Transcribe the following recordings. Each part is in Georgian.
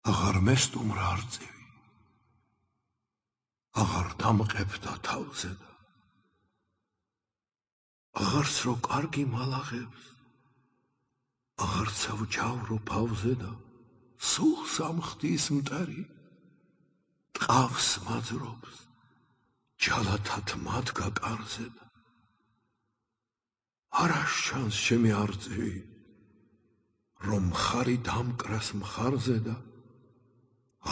აღარ მესტუმრა არწივი, აღარ დამყებდა თავზე და აღარც რო კარგი მალაღებს, აღარცავ ჯავრო ფავზე და სულს ამხდის მტერი, ტყავს მაძრობს, ჯალათად მადგა კარზე და არა სჩანს ჩემი არწივი, რომ მხარი დამკრას მხარზე და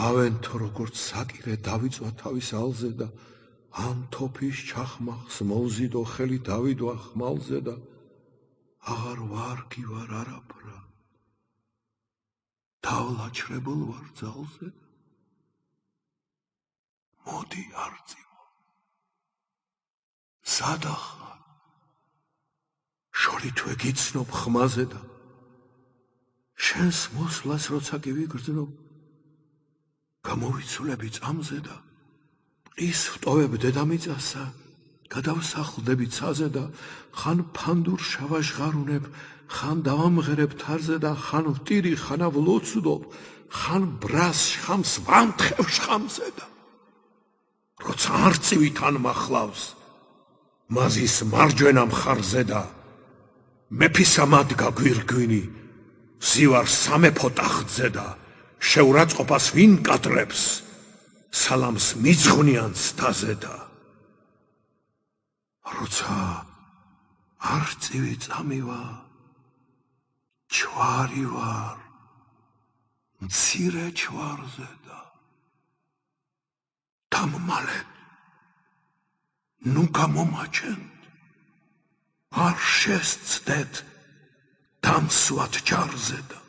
ავენთო როგორც საკირე დავიწვა თავის ალზე და ამ თოფის ჩახმახს მოვზიდო ხელი დავიდვა ხმალზე და აღარ ვარგი ვარ არაფრა, დავლაჩრებულ ვარ ძალზე. მოდი არწივო, სადა ხარ, შორი თუ ეგიცნობ ხმაზე და შენს მოსვლას როცა კი ვიგრძნობ, გამოვიცულები წამზე და ის ვტოვებ დედამიწასა, გადავსახლდები ცაზე და ხან ფანდურ შავას ღარუნებ, ხან დავამღერებ თარზე და ხან ვტირი ხანა ვლოცუდობ, ხან ბრას შხამს ვამთხევ შხამზე და როცა არწივი თან მახლავს, მაზის მარჯვენა მხარზე და მეფისა მადგა გვირგვინი, ზივარ სამეფო ტახტზე და შეურაცხყოფას ვინ კადრებს, სალამს მიძღვნიან ცდაზე და როცა არწივი წამივა, ჩვარი ვარ, მცირე ჩვარზე და დამმალე ნუ გამომაჩენთ, არ შესცდეთ დამსვათ ჯარზე და